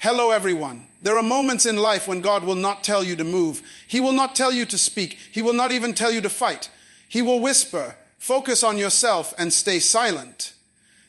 Hello everyone. There are moments in life when God will not tell you to move. He will not tell you to speak. He will not even tell you to fight. He will whisper, focus on yourself and stay silent.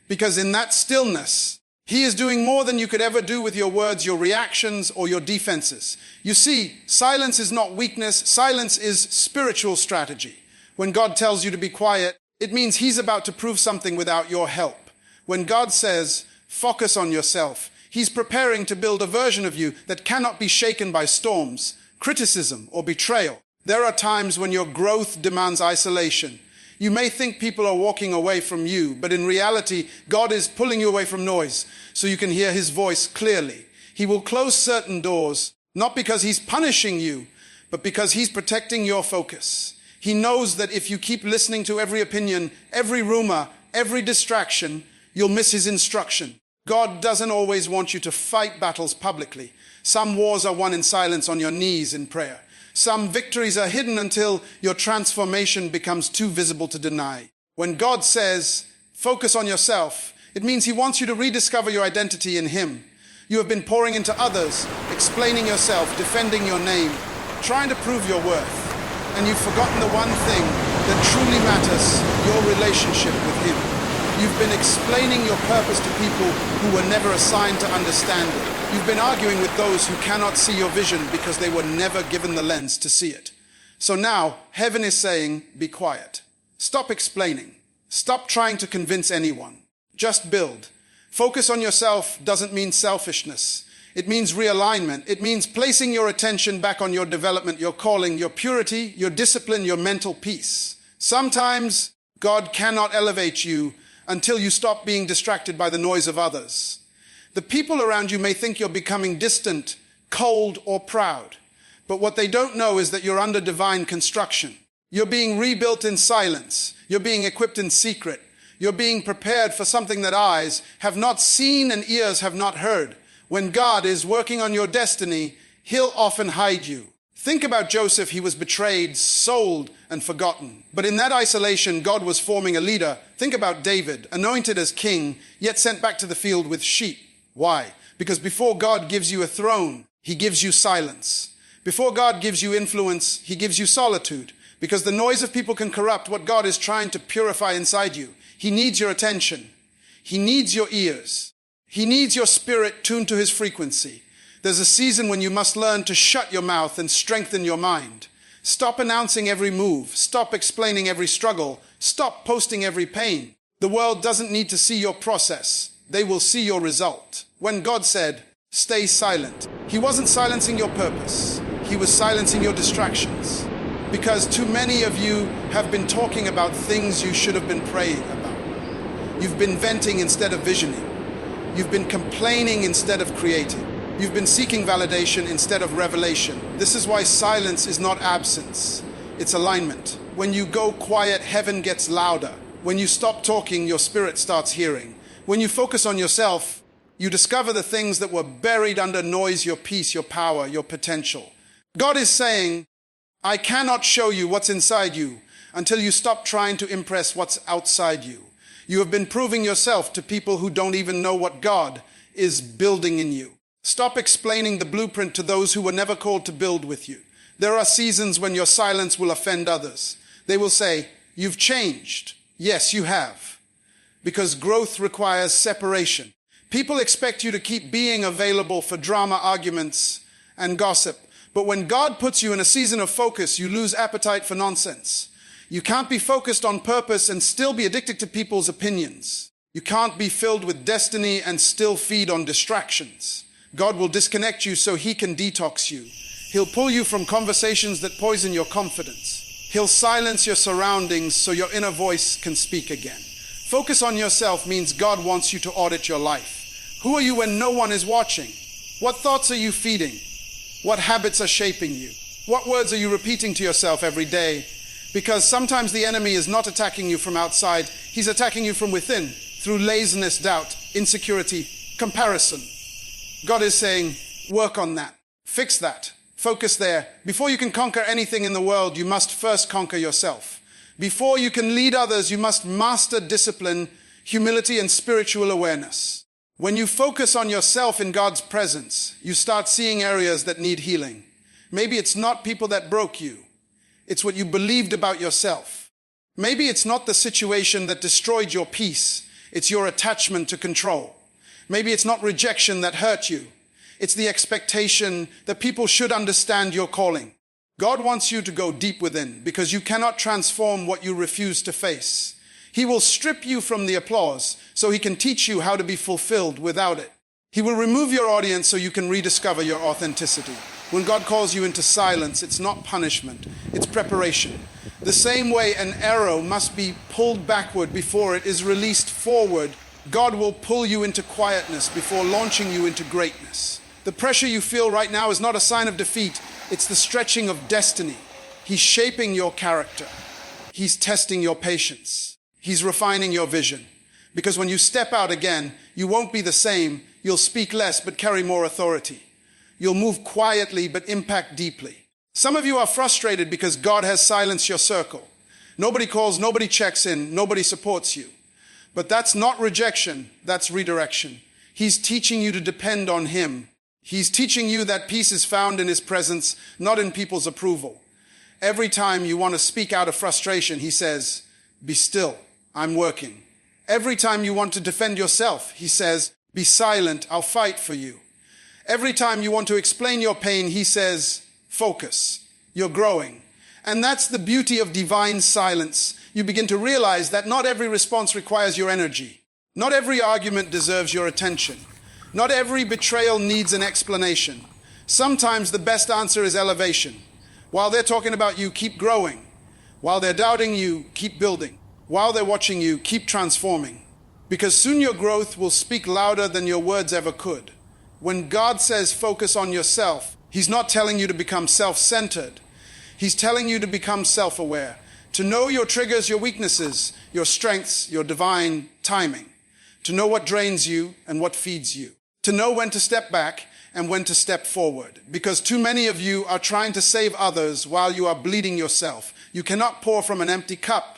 Because in that stillness, He is doing more than you could ever do with your words, your reactions, or your defenses. You see, silence is not weakness. Silence is spiritual strategy. When God tells you to be quiet, it means He's about to prove something without your help. When God says, focus on yourself, He's preparing to build a version of you that cannot be shaken by storms, criticism, or betrayal. There are times when your growth demands isolation. You may think people are walking away from you, but in reality, God is pulling you away from noise so you can hear His voice clearly. He will close certain doors, not because He's punishing you, but because He's protecting your focus. He knows that if you keep listening to every opinion, every rumor, every distraction, you'll miss His instruction. God doesn't always want you to fight battles publicly. Some wars are won in silence on your knees in prayer. Some victories are hidden until your transformation becomes too visible to deny. When God says, focus on yourself, it means He wants you to rediscover your identity in Him. You have been pouring into others, explaining yourself, defending your name, trying to prove your worth. And you've forgotten the one thing that truly matters, your relationship with Him. You've been explaining your purpose to people who were never assigned to understand it. You've been arguing with those who cannot see your vision because they were never given the lens to see it. So now, heaven is saying, be quiet. Stop explaining. Stop trying to convince anyone. Just build. Focus on yourself doesn't mean selfishness. It means realignment. It means placing your attention back on your development, your calling, your purity, your discipline, your mental peace. Sometimes God cannot elevate you until you stop being distracted by the noise of others. The people around you may think you're becoming distant, cold, or proud. But what they don't know is that you're under divine construction. You're being rebuilt in silence. You're being equipped in secret. You're being prepared for something that eyes have not seen and ears have not heard. When God is working on your destiny, He'll often hide you. Think about Joseph. He was betrayed, sold, and forgotten. But in that isolation, God was forming a leader. Think about David, anointed as king, yet sent back to the field with sheep. Why? Because before God gives you a throne, He gives you silence. Before God gives you influence, He gives you solitude. Because the noise of people can corrupt what God is trying to purify inside you. He needs your attention. He needs your ears. He needs your spirit tuned to His frequency. There's a season when you must learn to shut your mouth and strengthen your mind. Stop announcing every move. Stop explaining every struggle. Stop posting every pain. The world doesn't need to see your process. They will see your result. When God said, stay silent, He wasn't silencing your purpose. He was silencing your distractions. Because too many of you have been talking about things you should have been praying about. You've been venting instead of visioning. You've been complaining instead of creating. You've been seeking validation instead of revelation. This is why silence is not absence. It's alignment. When you go quiet, heaven gets louder. When you stop talking, your spirit starts hearing. When you focus on yourself, you discover the things that were buried under noise, your peace, your power, your potential. God is saying, I cannot show you what's inside you until you stop trying to impress what's outside you. You have been proving yourself to people who don't even know what God is building in you. Stop explaining the blueprint to those who were never called to build with you. There are seasons when your silence will offend others. They will say, you've changed. Yes, you have. Because growth requires separation. People expect you to keep being available for drama, arguments, and gossip. But when God puts you in a season of focus, you lose appetite for nonsense. You can't be focused on purpose and still be addicted to people's opinions. You can't be filled with destiny and still feed on distractions. God will disconnect you so He can detox you. He'll pull you from conversations that poison your confidence. He'll silence your surroundings so your inner voice can speak again. Focus on yourself means God wants you to audit your life. Who are you when no one is watching? What thoughts are you feeding? What habits are shaping you? What words are you repeating to yourself every day? Because sometimes the enemy is not attacking you from outside. He's attacking you from within through laziness, doubt, insecurity, comparison. God is saying, work on that. Fix that. Focus there. Before you can conquer anything in the world, you must first conquer yourself. Before you can lead others, you must master discipline, humility, and spiritual awareness. When you focus on yourself in God's presence, you start seeing areas that need healing. Maybe it's not people that broke you. It's what you believed about yourself. Maybe it's not the situation that destroyed your peace. It's your attachment to control. Maybe it's not rejection that hurt you. It's the expectation that people should understand your calling. God wants you to go deep within because you cannot transform what you refuse to face. He will strip you from the applause so he can teach you how to be fulfilled without it. He will remove your audience so you can rediscover your authenticity. When God calls you into silence, it's not punishment, it's preparation. The same way an arrow must be pulled backward before it is released forward, God will pull you into quietness before launching you into greatness. The pressure you feel right now is not a sign of defeat, it's the stretching of destiny. He's shaping your character. He's testing your patience. He's refining your vision. Because when you step out again, you won't be the same. You'll speak less but carry more authority. You'll move quietly but impact deeply. Some of you are frustrated because God has silenced your circle. Nobody calls, nobody checks in, nobody supports you. But that's not rejection, that's redirection. He's teaching you to depend on him. He's teaching you that peace is found in his presence, not in people's approval. Every time you want to speak out of frustration, he says, "Be still, I'm working." Every time you want to defend yourself, he says, "Be silent, I'll fight for you." Every time you want to explain your pain, he says, "Focus, you're growing." And that's the beauty of divine silence. You begin to realize that not every response requires your energy. Not every argument deserves your attention. Not every betrayal needs an explanation. Sometimes the best answer is elevation. While they're talking about you, keep growing. While they're doubting you, keep building. While they're watching you, keep transforming. Because soon your growth will speak louder than your words ever could. When God says focus on yourself, he's not telling you to become self-centered. He's telling you to become self-aware, to know your triggers, your weaknesses, your strengths, your divine timing, to know what drains you and what feeds you, to know when to step back and when to step forward. Because too many of you are trying to save others while you are bleeding yourself. You cannot pour from an empty cup.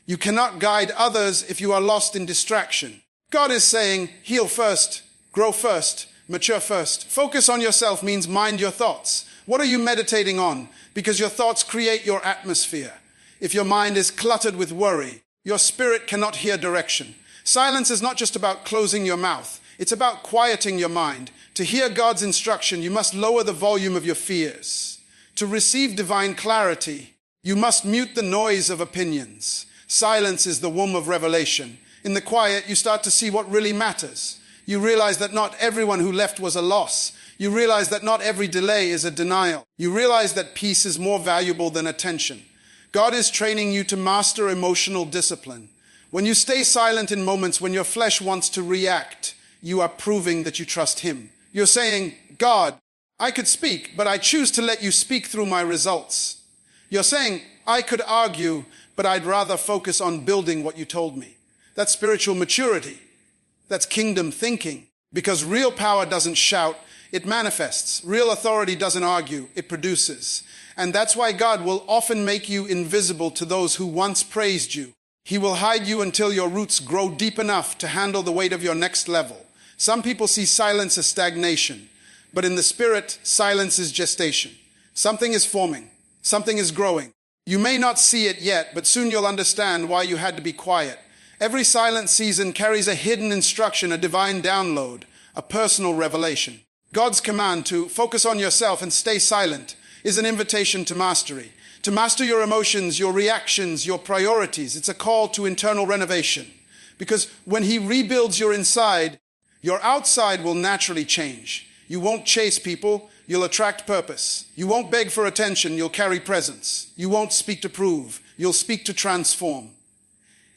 You cannot guide others if you are lost in distraction. God is saying, heal first, grow first, mature first. Focus on yourself means mind your thoughts. What are you meditating on? Because your thoughts create your atmosphere. If your mind is cluttered with worry, your spirit cannot hear direction. Silence is not just about closing your mouth. It's about quieting your mind. To hear God's instruction, you must lower the volume of your fears. To receive divine clarity, you must mute the noise of opinions. Silence is the womb of revelation. In the quiet, you start to see what really matters. You realize that not everyone who left was a loss. You realize that not every delay is a denial. You realize that peace is more valuable than attention. God is training you to master emotional discipline. When you stay silent in moments when your flesh wants to react, you are proving that you trust him. You're saying, God, I could speak, but I choose to let you speak through my results. You're saying, I could argue, but I'd rather focus on building what you told me. That's spiritual maturity. That's kingdom thinking. Because real power doesn't shout, it manifests. Real authority doesn't argue, it produces. And that's why God will often make you invisible to those who once praised you. He will hide you until your roots grow deep enough to handle the weight of your next level. Some people see silence as stagnation, but in the spirit, silence is gestation. Something is forming. Something is growing. You may not see it yet, but soon you'll understand why you had to be quiet. Every silent season carries a hidden instruction, a divine download, a personal revelation. God's command to focus on yourself and stay silent is an invitation to mastery. To master your emotions, your reactions, your priorities. It's a call to internal renovation. Because when he rebuilds your inside, your outside will naturally change. You won't chase people, you'll attract purpose. You won't beg for attention, you'll carry presence. You won't speak to prove, you'll speak to transform.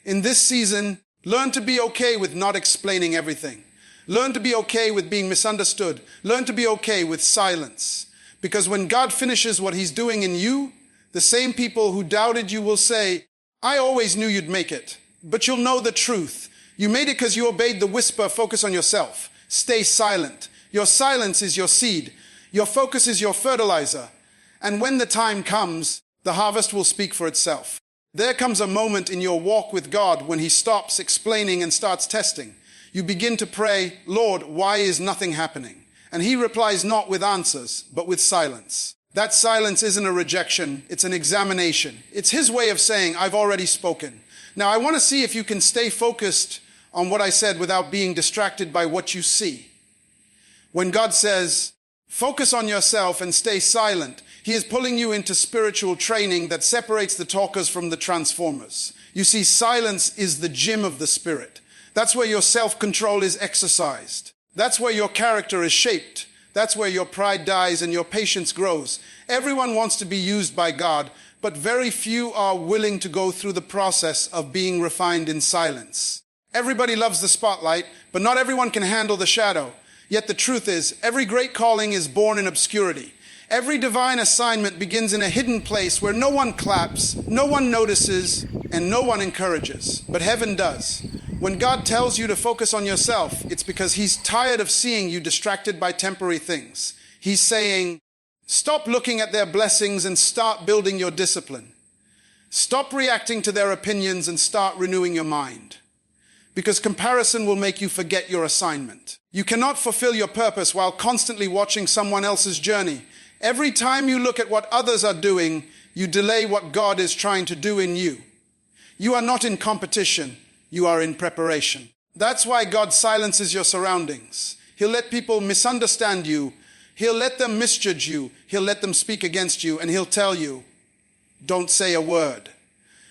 In this season, learn to be okay with not explaining everything. Learn to be okay with being misunderstood. Learn to be okay with silence. Because when God finishes what he's doing in you, the same people who doubted you will say, I always knew you'd make it. But you'll know the truth. You made it because you obeyed the whisper, focus on yourself. Stay silent. Your silence is your seed. Your focus is your fertilizer. And when the time comes, the harvest will speak for itself. There comes a moment in your walk with God when he stops explaining and starts testing. You begin to pray, Lord, why is nothing happening? And he replies not with answers, but with silence. That silence isn't a rejection, it's an examination. It's his way of saying, I've already spoken. Now I want to see if you can stay focused on what I said without being distracted by what you see. When God says, focus on yourself and stay silent, he is pulling you into spiritual training that separates the talkers from the transformers. You see, silence is the gym of the spirit. That's where your self-control is exercised. That's where your character is shaped. That's where your pride dies and your patience grows. Everyone wants to be used by God, but very few are willing to go through the process of being refined in silence. Everybody loves the spotlight, but not everyone can handle the shadow. Yet the truth is, every great calling is born in obscurity. Every divine assignment begins in a hidden place where no one claps, no one notices, and no one encourages. But heaven does. When God tells you to focus on yourself, it's because he's tired of seeing you distracted by temporary things. He's saying, stop looking at their blessings and start building your discipline. Stop reacting to their opinions and start renewing your mind. Because comparison will make you forget your assignment. You cannot fulfill your purpose while constantly watching someone else's journey. Every time you look at what others are doing, you delay what God is trying to do in you. You are not in competition, you are in preparation. That's why God silences your surroundings. He'll let people misunderstand you. He'll let them misjudge you. He'll let them speak against you, and he'll tell you, don't say a word.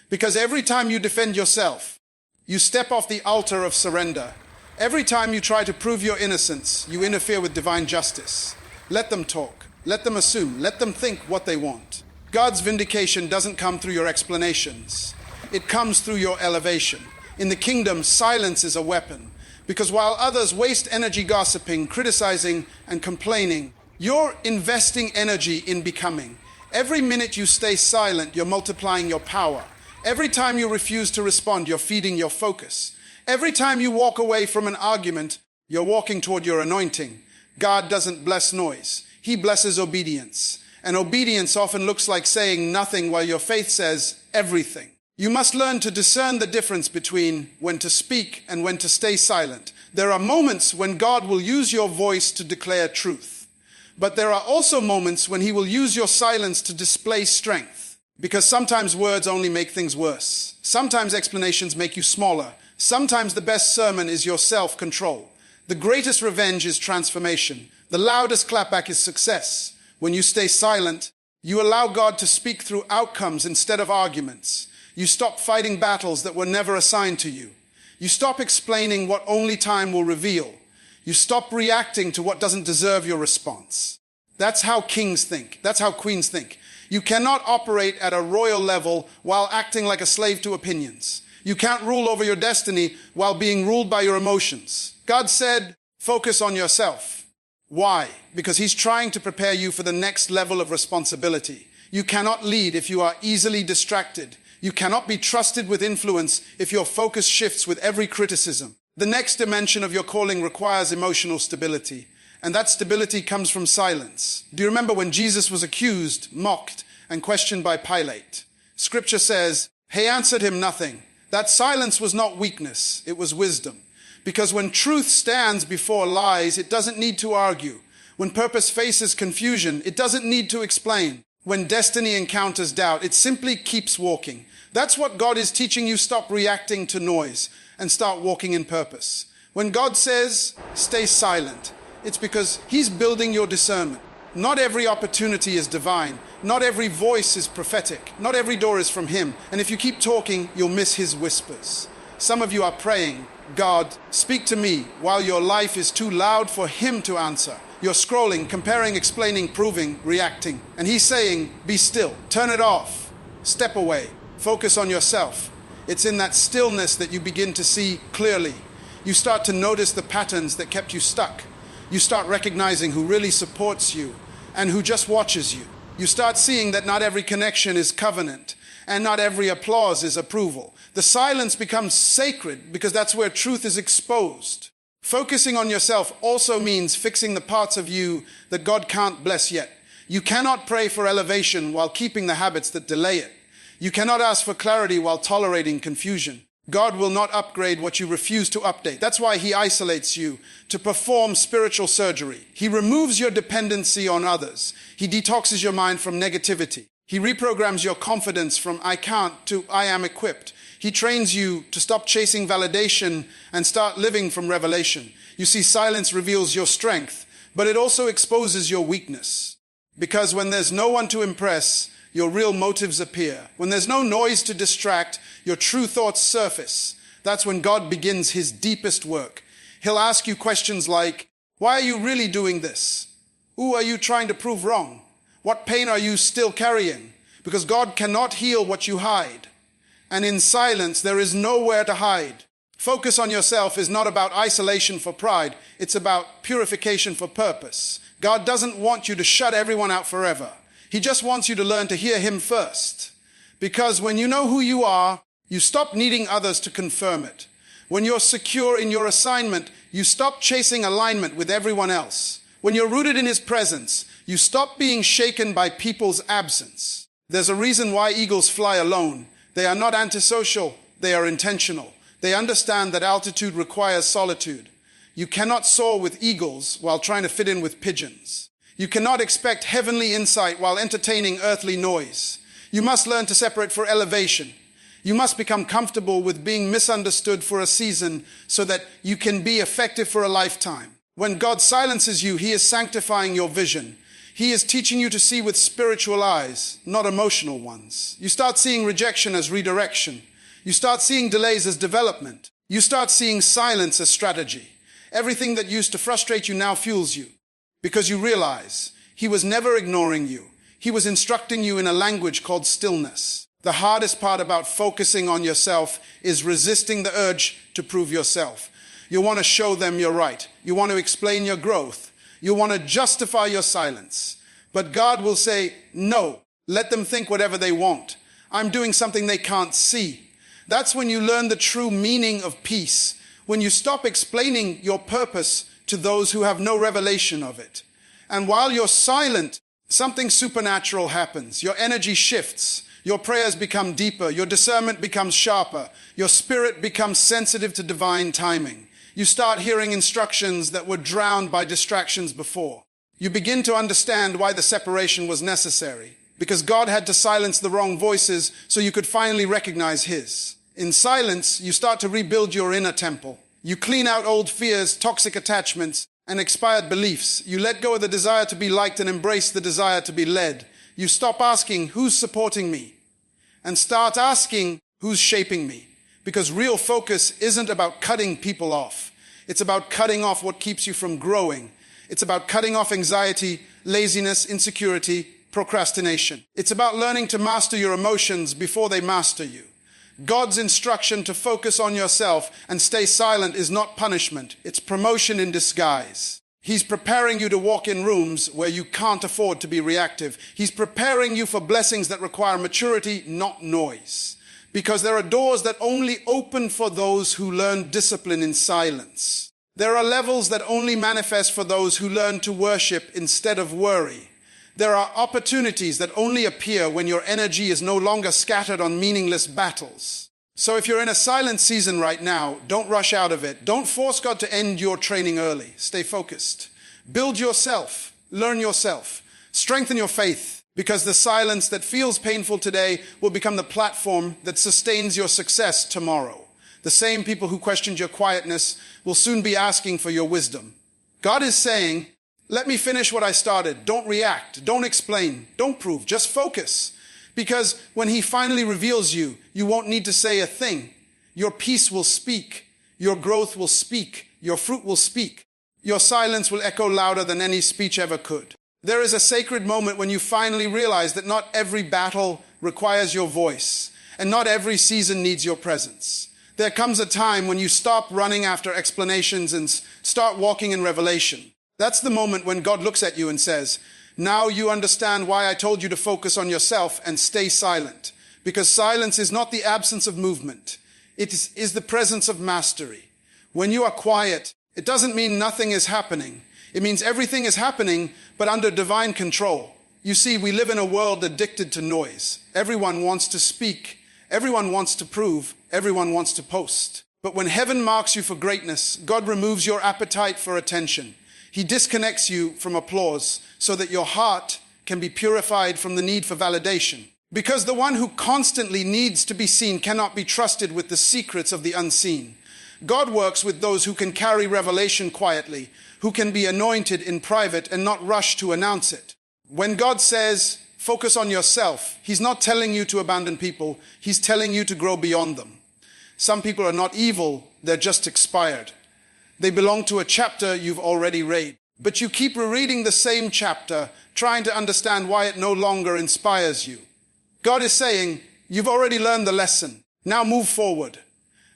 Because every time you defend yourself, you step off the altar of surrender. Every time you try to prove your innocence, you interfere with divine justice. Let them talk. Let them assume. Let them think what they want. God's vindication doesn't come through your explanations. It comes through your elevation. In the kingdom, silence is a weapon. Because while others waste energy gossiping, criticizing, and complaining, you're investing energy in becoming. Every minute you stay silent, you're multiplying your power. Every time you refuse to respond, you're feeding your focus. Every time you walk away from an argument, you're walking toward your anointing. God doesn't bless noise. He blesses obedience. And obedience often looks like saying nothing while your faith says everything. You must learn to discern the difference between when to speak and when to stay silent. There are moments when God will use your voice to declare truth. But there are also moments when he will use your silence to display strength. Because sometimes words only make things worse. Sometimes explanations make you smaller. Sometimes the best sermon is your self-control. The greatest revenge is transformation. The loudest clapback is success. When you stay silent, you allow God to speak through outcomes instead of arguments. You stop fighting battles that were never assigned to you. You stop explaining what only time will reveal. You stop reacting to what doesn't deserve your response. That's how kings think. That's how queens think. You cannot operate at a royal level while acting like a slave to opinions. You can't rule over your destiny while being ruled by your emotions. God said, focus on yourself. Why? Because he's trying to prepare you for the next level of responsibility. You cannot lead if you are easily distracted. You cannot be trusted with influence if your focus shifts with every criticism. The next dimension of your calling requires emotional stability. And that stability comes from silence. Do you remember when Jesus was accused, mocked, and questioned by Pilate? Scripture says, he answered him nothing. That silence was not weakness, it was wisdom. Because when truth stands before lies, it doesn't need to argue. When purpose faces confusion, it doesn't need to explain. When destiny encounters doubt, it simply keeps walking. That's what God is teaching you. Stop reacting to noise and start walking in purpose. When God says, stay silent, it's because he's building your discernment. Not every opportunity is divine. Not every voice is prophetic. Not every door is from him. And if you keep talking, you'll miss his whispers. Some of you are praying, God, speak to me, while your life is too loud for him to answer. You're scrolling, comparing, explaining, proving, reacting. And he's saying, be still, turn it off, step away, focus on yourself. It's in that stillness that you begin to see clearly. You start to notice the patterns that kept you stuck. You start recognizing who really supports you and who just watches you. You start seeing that not every connection is covenant and not every applause is approval. The silence becomes sacred because that's where truth is exposed. Focusing on yourself also means fixing the parts of you that God can't bless yet. You cannot pray for elevation while keeping the habits that delay it. You cannot ask for clarity while tolerating confusion. God will not upgrade what you refuse to update. That's why he isolates you to perform spiritual surgery. He removes your dependency on others. He detoxes your mind from negativity. He reprograms your confidence from I can't to I am equipped. He trains you to stop chasing validation and start living from revelation. You see, silence reveals your strength, but it also exposes your weakness. Because when there's no one to impress, your real motives appear. When there's no noise to distract, your true thoughts surface. That's when God begins his deepest work. He'll ask you questions like, why are you really doing this? Who are you trying to prove wrong? What pain are you still carrying? Because God cannot heal what you hide. And in silence, there is nowhere to hide. Focus on yourself is not about isolation for pride. It's about purification for purpose. God doesn't want you to shut everyone out forever. He just wants you to learn to hear him first. Because when you know who you are, you stop needing others to confirm it. When you're secure in your assignment, you stop chasing alignment with everyone else. When you're rooted in his presence, you stop being shaken by people's absence. There's a reason why eagles fly alone. They are not antisocial, they are intentional. They understand that altitude requires solitude. You cannot soar with eagles while trying to fit in with pigeons. You cannot expect heavenly insight while entertaining earthly noise. You must learn to separate for elevation. You must become comfortable with being misunderstood for a season so that you can be effective for a lifetime. When God silences you, he is sanctifying your vision. He is teaching you to see with spiritual eyes, not emotional ones. You start seeing rejection as redirection. You start seeing delays as development. You start seeing silence as strategy. Everything that used to frustrate you now fuels you because you realize he was never ignoring you. He was instructing you in a language called stillness. The hardest part about focusing on yourself is resisting the urge to prove yourself. You want to show them you're right. You want to explain your growth. You want to justify your silence. But God will say, no, let them think whatever they want. I'm doing something they can't see. That's when you learn the true meaning of peace, when you stop explaining your purpose to those who have no revelation of it. And while you're silent, something supernatural happens. Your energy shifts. Your prayers become deeper. Your discernment becomes sharper. Your spirit becomes sensitive to divine timing. You start hearing instructions that were drowned by distractions before. You begin to understand why the separation was necessary, because God had to silence the wrong voices so you could finally recognize his. In silence, you start to rebuild your inner temple. You clean out old fears, toxic attachments, and expired beliefs. You let go of the desire to be liked and embrace the desire to be led. You stop asking, who's supporting me? And start asking, who's shaping me? Because real focus isn't about cutting people off. It's about cutting off what keeps you from growing. It's about cutting off anxiety, laziness, insecurity, procrastination. It's about learning to master your emotions before they master you. God's instruction to focus on yourself and stay silent is not punishment. It's promotion in disguise. He's preparing you to walk in rooms where you can't afford to be reactive. He's preparing you for blessings that require maturity, not noise. Because there are doors that only open for those who learn discipline in silence. There are levels that only manifest for those who learn to worship instead of worry. There are opportunities that only appear when your energy is no longer scattered on meaningless battles. So if you're in a silent season right now, don't rush out of it. Don't force God to end your training early. Stay focused. Build yourself. Learn yourself. Strengthen your faith. Because the silence that feels painful today will become the platform that sustains your success tomorrow. The same people who questioned your quietness will soon be asking for your wisdom. God is saying, let me finish what I started. Don't react. Don't explain. Don't prove. Just focus. Because when he finally reveals you, you won't need to say a thing. Your peace will speak. Your growth will speak. Your fruit will speak. Your silence will echo louder than any speech ever could. There is a sacred moment when you finally realize that not every battle requires your voice, and not every season needs your presence. There comes a time when you stop running after explanations and start walking in revelation. That's the moment when God looks at you and says, now you understand why I told you to focus on yourself and stay silent. Because silence is not the absence of movement. It is the presence of mastery. When you are quiet, it doesn't mean nothing is happening. It means everything is happening, but under divine control. You see, we live in a world addicted to noise. Everyone wants to speak. Everyone wants to prove. Everyone wants to post. But when heaven marks you for greatness, God removes your appetite for attention. He disconnects you from applause so that your heart can be purified from the need for validation. Because the one who constantly needs to be seen cannot be trusted with the secrets of the unseen. God works with those who can carry revelation quietly, who can be anointed in private and not rush to announce it. When God says, focus on yourself, He's not telling you to abandon people. He's telling you to grow beyond them. Some people are not evil, they're just expired. They belong to a chapter you've already read. But you keep rereading the same chapter, trying to understand why it no longer inspires you. God is saying, you've already learned the lesson. Now move forward.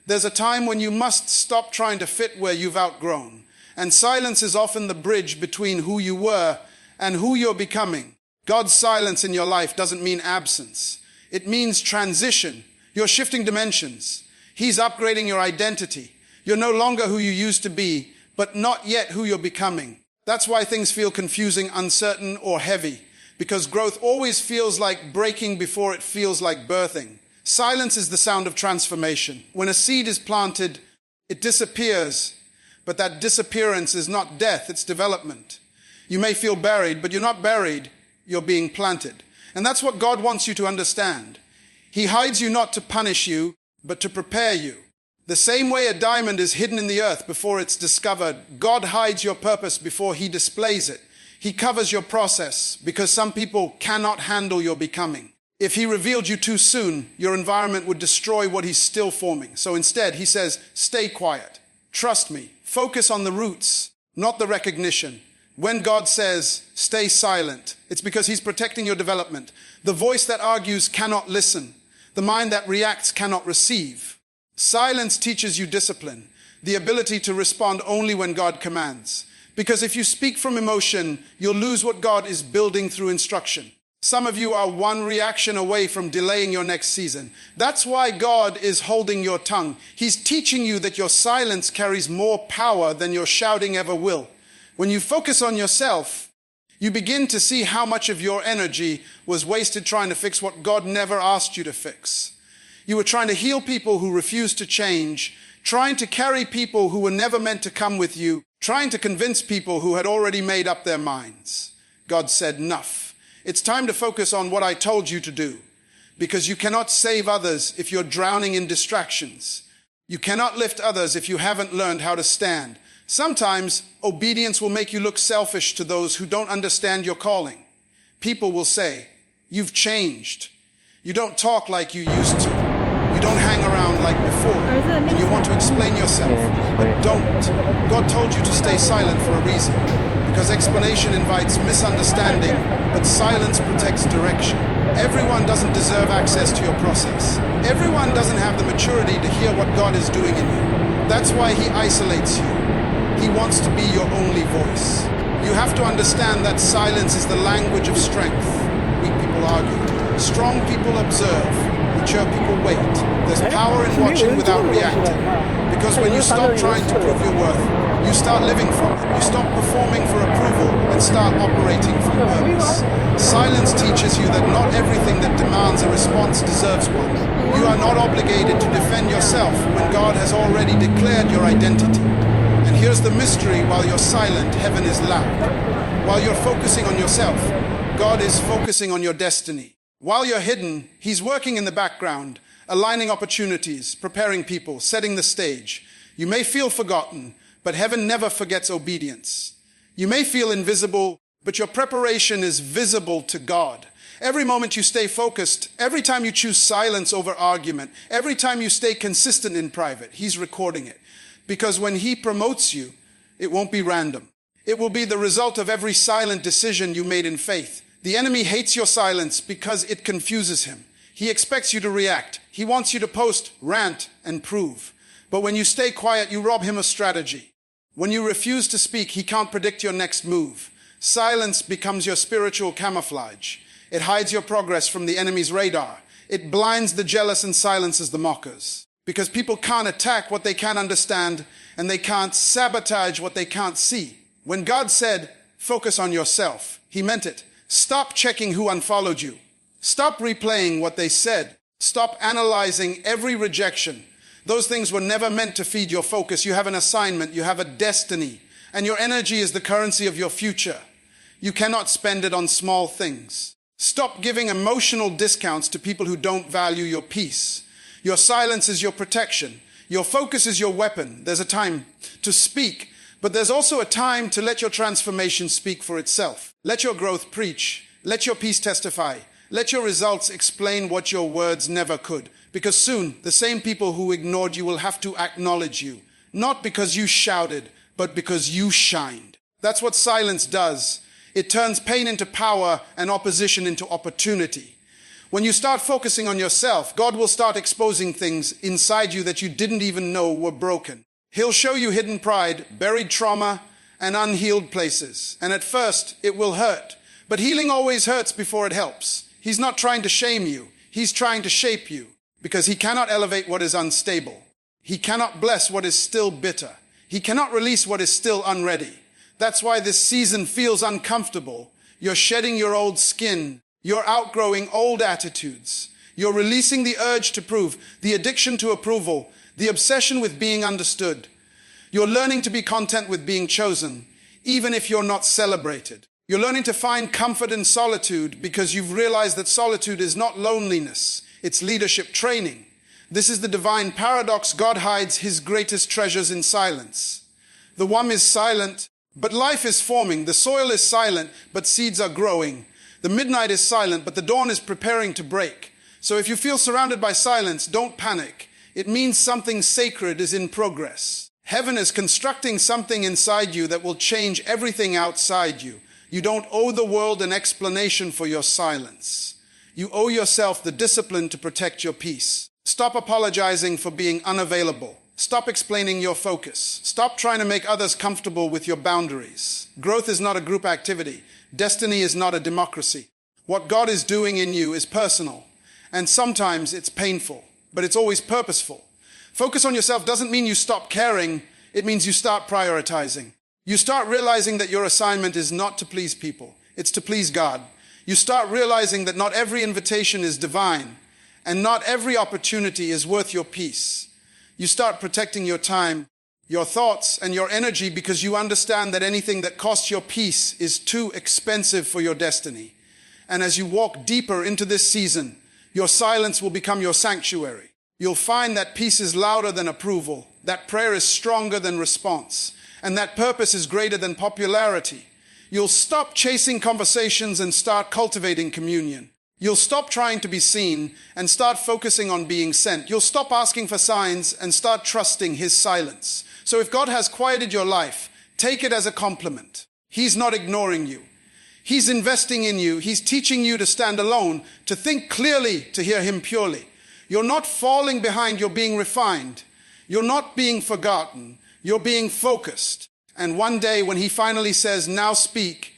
There's a time when you must stop trying to fit where you've outgrown. And silence is often the bridge between who you were and who you're becoming. God's silence in your life doesn't mean absence. It means transition. You're shifting dimensions. He's upgrading your identity. You're no longer who you used to be, but not yet who you're becoming. That's why things feel confusing, uncertain, or heavy, because growth always feels like breaking before it feels like birthing. Silence is the sound of transformation. When a seed is planted, it disappears, but that disappearance is not death, it's development. You may feel buried, but you're not buried, you're being planted. And that's what God wants you to understand. He hides you not to punish you, but to prepare you. The same way a diamond is hidden in the earth before it's discovered, God hides your purpose before He displays it. He covers your process because some people cannot handle your becoming. If He revealed you too soon, your environment would destroy what He's still forming. So instead, He says, stay quiet. Trust me. Focus on the roots, not the recognition. When God says, stay silent, it's because He's protecting your development. The voice that argues cannot listen. The mind that reacts cannot receive. Silence teaches you discipline, the ability to respond only when God commands. Because if you speak from emotion, you'll lose what God is building through instruction. Some of you are one reaction away from delaying your next season. That's why God is holding your tongue. He's teaching you that your silence carries more power than your shouting ever will. When you focus on yourself, you begin to see how much of your energy was wasted trying to fix what God never asked you to fix. You were trying to heal people who refused to change, trying to carry people who were never meant to come with you, trying to convince people who had already made up their minds. God said, enough. It's time to focus on what I told you to do, because you cannot save others if you're drowning in distractions. You cannot lift others if you haven't learned how to stand. Sometimes obedience will make you look selfish to those who don't understand your calling. People will say, you've changed. You don't talk like you used to. You don't hang around like before, and you want to explain yourself, but don't. God told you to stay silent for a reason, because explanation invites misunderstanding, but silence protects direction. Everyone doesn't deserve access to your process. Everyone doesn't have the maturity to hear what God is doing in you. That's why He isolates you. He wants to be your only voice. You have to understand that silence is the language of strength. Weak people argue. Strong people observe. Mature people wait. There's power in watching without reacting. Because when you stop trying to prove your worth, you start living from it. You stop performing for approval and start operating from purpose. Silence teaches you that not everything that demands a response deserves one. You are not obligated to defend yourself when God has already declared your identity. And here's the mystery: while you're silent, heaven is loud. While you're focusing on yourself, God is focusing on your destiny. While you're hidden, He's working in the background, aligning opportunities, preparing people, setting the stage. You may feel forgotten, but heaven never forgets obedience. You may feel invisible, but your preparation is visible to God. Every moment you stay focused, every time you choose silence over argument, every time you stay consistent in private, He's recording it. Because when He promotes you, it won't be random. It will be the result of every silent decision you made in faith. The enemy hates your silence because it confuses him. He expects you to react. He wants you to post, rant, and prove. But when you stay quiet, you rob him of strategy. When you refuse to speak, he can't predict your next move. Silence becomes your spiritual camouflage. It hides your progress from the enemy's radar. It blinds the jealous and silences the mockers. Because people can't attack what they can't understand, and they can't sabotage what they can't see. When God said, focus on yourself, He meant it. Stop checking who unfollowed you. Stop replaying what they said. Stop analyzing every rejection. Those things were never meant to feed your focus. You have an assignment, you have a destiny, and your energy is the currency of your future. You cannot spend it on small things. Stop giving emotional discounts to people who don't value your peace. Your silence is your protection. Your focus is your weapon. There's a time to speak, but there's also a time to let your transformation speak for itself. Let your growth preach. Let your peace testify. Let your results explain what your words never could. Because soon, the same people who ignored you will have to acknowledge you. Not because you shouted, but because you shined. That's what silence does. It turns pain into power and opposition into opportunity. When you start focusing on yourself, God will start exposing things inside you that you didn't even know were broken. He'll show you hidden pride, buried trauma, and unhealed places. And at first, it will hurt. But healing always hurts before it helps. He's not trying to shame you. He's trying to shape you. Because he cannot elevate what is unstable. He cannot bless what is still bitter. He cannot release what is still unready. That's why this season feels uncomfortable. You're shedding your old skin. You're outgrowing old attitudes. You're releasing the urge to prove, the addiction to approval, the obsession with being understood. You're learning to be content with being chosen, even if you're not celebrated. You're learning to find comfort in solitude because you've realized that solitude is not loneliness, it's leadership training. This is the divine paradox. God hides his greatest treasures in silence. The one is silent, but life is forming. The soil is silent, but seeds are growing. The midnight is silent, but the dawn is preparing to break. So if you feel surrounded by silence, don't panic. It means something sacred is in progress. Heaven is constructing something inside you that will change everything outside you. You don't owe the world an explanation for your silence. You owe yourself the discipline to protect your peace. Stop apologizing for being unavailable. Stop explaining your focus. Stop trying to make others comfortable with your boundaries. Growth is not a group activity. Destiny is not a democracy. What God is doing in you is personal, and sometimes it's painful, but it's always purposeful. Focus on yourself doesn't mean you stop caring. It means you start prioritizing. You start realizing that your assignment is not to please people. It's to please God. You start realizing that not every invitation is divine, and not every opportunity is worth your peace. You start protecting your time, your thoughts, and your energy because you understand that anything that costs your peace is too expensive for your destiny. And as you walk deeper into this season, your silence will become your sanctuary. You'll find that peace is louder than approval, that prayer is stronger than response, and that purpose is greater than popularity. You'll stop chasing conversations and start cultivating communion. You'll stop trying to be seen and start focusing on being sent. You'll stop asking for signs and start trusting his silence. So if God has quieted your life, take it as a compliment. He's not ignoring you. He's investing in you. He's teaching you to stand alone, to think clearly, to hear him purely. You're not falling behind, you're being refined. You're not being forgotten, you're being focused. And one day when he finally says, now speak,